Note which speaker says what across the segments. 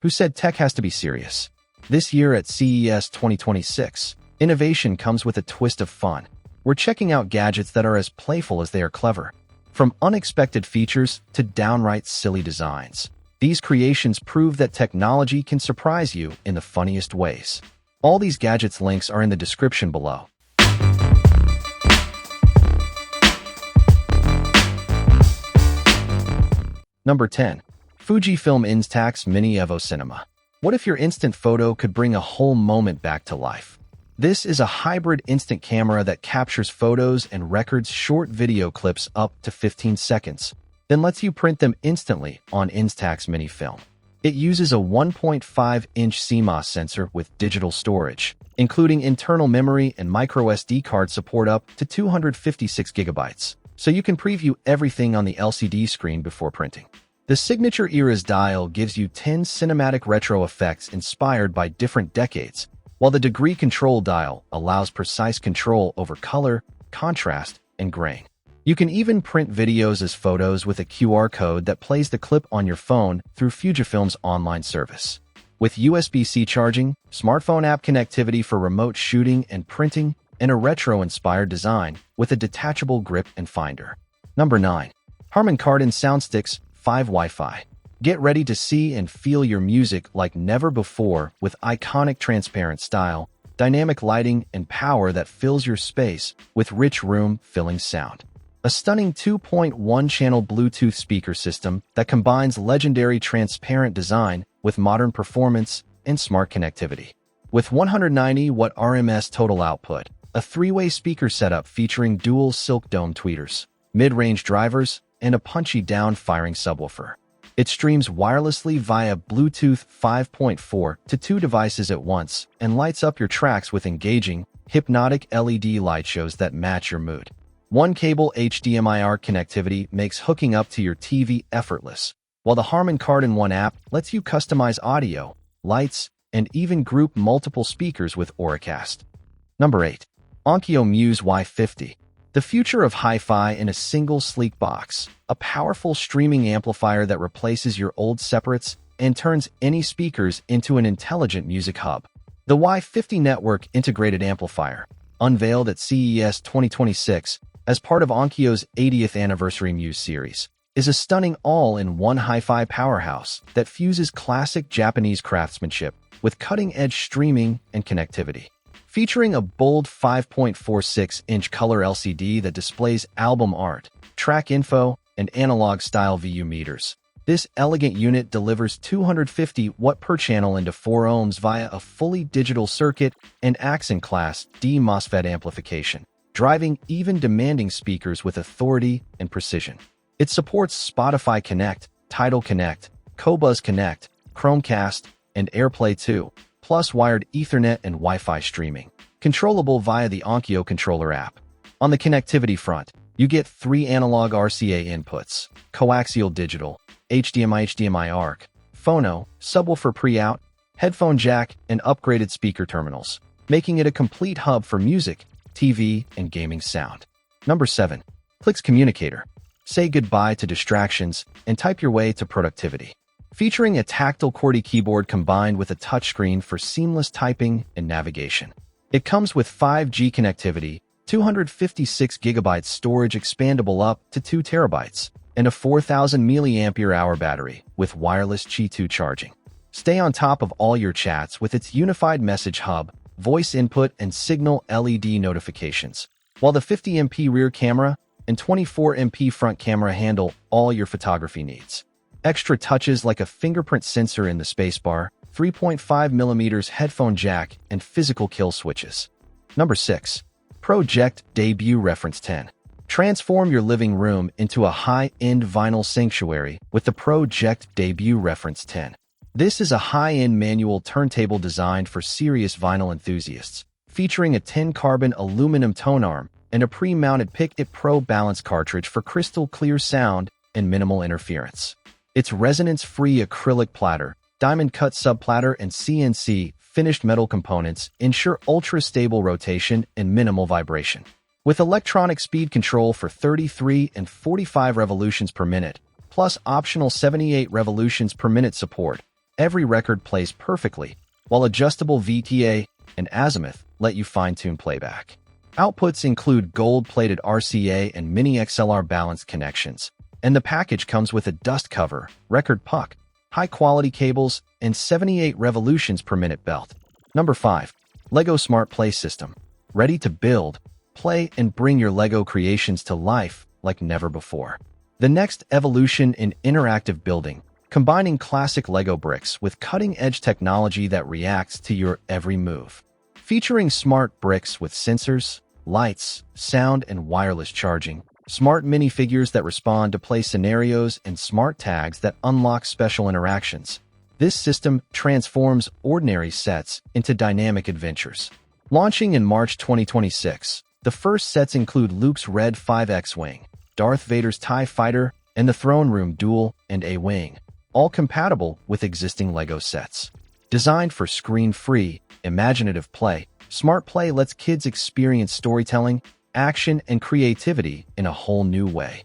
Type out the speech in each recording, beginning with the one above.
Speaker 1: Who said tech has to be serious? This year at CES 2026, innovation comes with a twist of fun. We're checking out gadgets that are as playful as they are clever. From unexpected features to downright silly designs, these creations prove that technology can surprise you in the funniest ways. All these gadgets links are in the description below. Number 10. Fujifilm Instax Mini Evo Cinema. What if your instant photo could bring a whole moment back to life? This is a hybrid instant camera that captures photos and records short video clips up to 15 seconds, then lets you print them instantly on Instax Mini Film. It uses a 1.5-inch CMOS sensor with digital storage, including internal memory and microSD card support up to 256 gigabytes, so you can preview everything on the LCD screen before printing. The signature era's dial gives you 10 cinematic retro effects inspired by different decades, while the degree control dial allows precise control over color, contrast, and grain. You can even print videos as photos with a QR code that plays the clip on your phone through Fujifilm's online service. With USB-C charging, smartphone app connectivity for remote shooting and printing, and a retro-inspired design with a detachable grip and finder. Number 9. Harman Kardon SoundSticks 5 Wi-Fi. Get ready to see and feel your music like never before with iconic transparent style, dynamic lighting, and power that fills your space with rich room-filling sound. A stunning 2.1-channel Bluetooth speaker system that combines legendary transparent design with modern performance and smart connectivity. With 190-watt RMS total output, a three-way speaker setup featuring dual silk dome tweeters, mid-range drivers, and a punchy down-firing subwoofer. It streams wirelessly via Bluetooth 5.4 to 2 devices at once and lights up your tracks with engaging, hypnotic LED light shows that match your mood. One cable HDMI connectivity makes hooking up to your TV effortless, while the Harman Kardon One app lets you customize audio, lights, and even group multiple speakers with Auracast. Number 8. Onkyo Muse Y50. The future of hi-fi in a single sleek box, a powerful streaming amplifier that replaces your old separates and turns any speakers into an intelligent music hub. The Y50 network integrated amplifier, unveiled at CES 2026 as part of Onkyo's 80th anniversary Muse series, is a stunning all-in-one hi-fi powerhouse that fuses classic Japanese craftsmanship with cutting-edge streaming and connectivity. Featuring a bold 5.46-inch color LCD that displays album art, track info, and analog-style VU meters, this elegant unit delivers 250 watt per channel into 4 ohms via a fully digital circuit and acts in Class D MOSFET amplification, driving even demanding speakers with authority and precision. It supports Spotify Connect, Tidal Connect, Qobuz Connect, Chromecast, and AirPlay 2, plus wired Ethernet and Wi-Fi streaming, controllable via the Onkyo controller app. On the connectivity front, you get 3 analog RCA inputs, coaxial digital, HDMI ARC, phono, subwoofer pre-out, headphone jack, and upgraded speaker terminals, making it a complete hub for music, TV, and gaming sound. Number 7. Click's Communicator. Say goodbye to distractions and type your way to productivity. Featuring a tactile QWERTY keyboard combined with a touchscreen for seamless typing and navigation. It comes with 5G connectivity, 256 GB storage expandable up to 2 TB, and a 4000 mAh battery with wireless Qi 2 charging. Stay on top of all your chats with its unified message hub, voice input, and signal LED notifications, while the 50MP rear camera and 24MP front camera handle all your photography needs. Extra touches like a fingerprint sensor in the spacebar, 3.5mm headphone jack, and physical kill switches. Number 6. Ject Debut Reference 10. Transform your living room into a high-end vinyl sanctuary with the Ject Debut Reference 10. This is a high-end manual turntable designed for serious vinyl enthusiasts, featuring a 10-carbon aluminum tone arm and a pre-mounted Pick-It Pro balance cartridge for crystal clear sound and minimal interference. Its resonance-free acrylic platter, diamond-cut subplatter, and CNC finished metal components ensure ultra-stable rotation and minimal vibration. With electronic speed control for 33 and 45 revolutions per minute, plus optional 78 revolutions per minute support, every record plays perfectly, while adjustable VTA and azimuth let you fine-tune playback. Outputs include gold-plated RCA and mini XLR balanced connections, and the package comes with a dust cover, record puck, high-quality cables, and 78 revolutions per minute belt. Number 5. LEGO Smart Play System. Ready to build, play, and bring your LEGO creations to life like never before. The next evolution in interactive building, combining classic LEGO bricks with cutting-edge technology that reacts to your every move. Featuring smart bricks with sensors, lights, sound, and wireless charging, smart minifigures that respond to play scenarios, and smart tags that unlock special interactions. This system transforms ordinary sets into dynamic adventures. Launching in March 2026, the first sets include Luke's Red 5 X-Wing, Darth Vader's TIE Fighter, and the Throne Room Duel and A-Wing, all compatible with existing LEGO sets. Designed for screen-free, imaginative play, Smart Play lets kids experience storytelling, action, and creativity in a whole new way.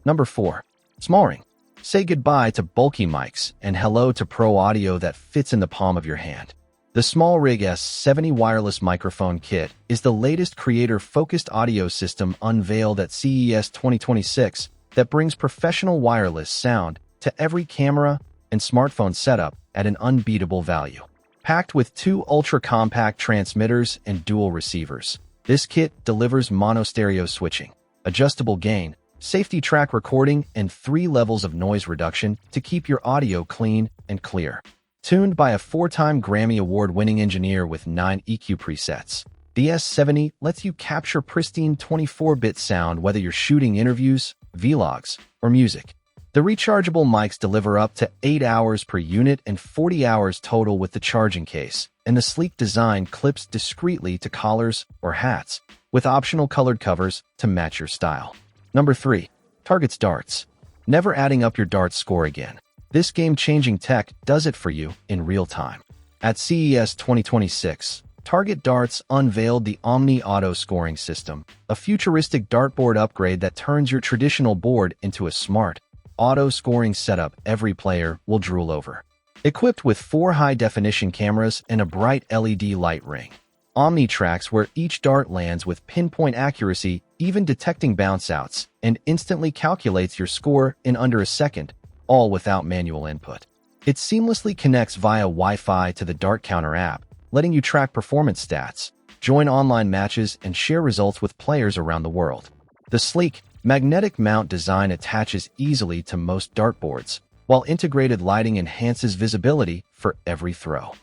Speaker 1: Number 4. Smallring. Say goodbye to bulky mics and hello to pro audio that fits in the palm of your hand. The Smallring S70 wireless microphone kit is the latest creator-focused audio system unveiled at CES 2026 that brings professional wireless sound to every camera and smartphone setup at an unbeatable value. Packed with 2 ultra-compact transmitters and dual receivers, this kit delivers mono stereo switching, adjustable gain, safety track recording, and 3 levels of noise reduction to keep your audio clean and clear. Tuned by a 4-time Grammy Award-winning engineer with 9 EQ presets, the S70 lets you capture pristine 24-bit sound whether you're shooting interviews, vlogs, or music. The rechargeable mics deliver up to 8 hours per unit and 40 hours total with the charging case, and the sleek design clips discreetly to collars or hats, with optional colored covers to match your style. Number 3. Target's Darts. Never adding up your darts score again. This game-changing tech does it for you in real time. At CES 2026, Target Darts unveiled the Omni Auto Scoring System, a futuristic dartboard upgrade that turns your traditional board into a smart, auto-scoring setup every player will drool over. Equipped with 4 high-definition cameras and a bright LED light ring, Omni tracks where each dart lands with pinpoint accuracy, even detecting bounce-outs, and instantly calculates your score in under a second, all without manual input. It seamlessly connects via Wi-Fi to the Dart Counter app, letting you track performance stats, join online matches, and share results with players around the world. The sleek, magnetic mount design attaches easily to most dartboards, while integrated lighting enhances visibility for every throw.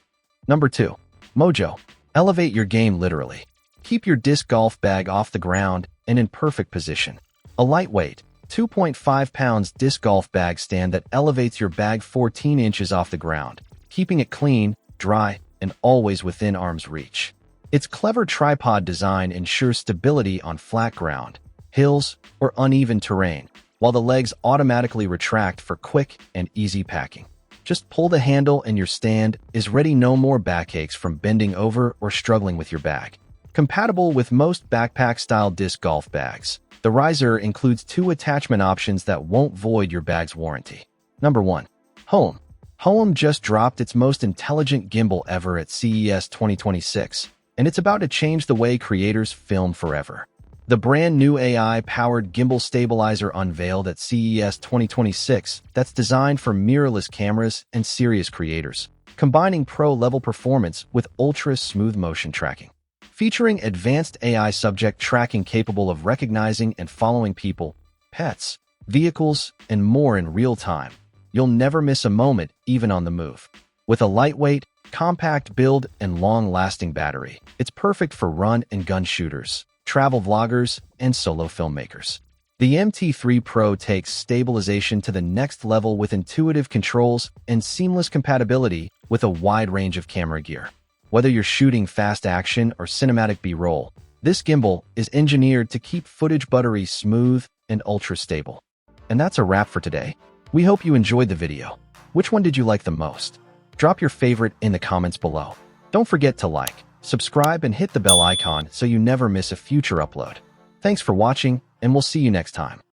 Speaker 1: Number 2. Mojoh. Elevate your game literally. Keep your disc golf bag off the ground and in perfect position. A lightweight, 2.5 pounds disc golf bag stand that elevates your bag 14 inches off the ground, keeping it clean, dry, and always within arm's reach. Its clever tripod design ensures stability on flat ground, hills, or uneven terrain, while the legs automatically retract for quick and easy packing. Just pull the handle and your stand is ready, no more backaches from bending over or struggling with your bag. Compatible with most backpack-style disc golf bags, the riser includes 2 attachment options that won't void your bag's warranty. Number 1. Hohem. Hohem just dropped its most intelligent gimbal ever at CES 2026, and it's about to change the way creators film forever. The brand new AI-powered gimbal stabilizer unveiled at CES 2026 that's designed for mirrorless cameras and serious creators, combining pro-level performance with ultra-smooth motion tracking. Featuring advanced AI subject tracking capable of recognizing and following people, pets, vehicles, and more in real time, you'll never miss a moment even on the move. With a lightweight, compact build and long-lasting battery, it's perfect for run and gun shooters, travel vloggers, and solo filmmakers. The MT3 Pro takes stabilization to the next level with intuitive controls and seamless compatibility with a wide range of camera gear. Whether you're shooting fast action or cinematic B-roll, this gimbal is engineered to keep footage buttery smooth and ultra-stable. And that's a wrap for today. We hope you enjoyed the video. Which one did you like the most? Drop your favorite in the comments below. Don't forget to like, subscribe, and hit the bell icon so you never miss a future upload. Thanks for watching, and we'll see you next time.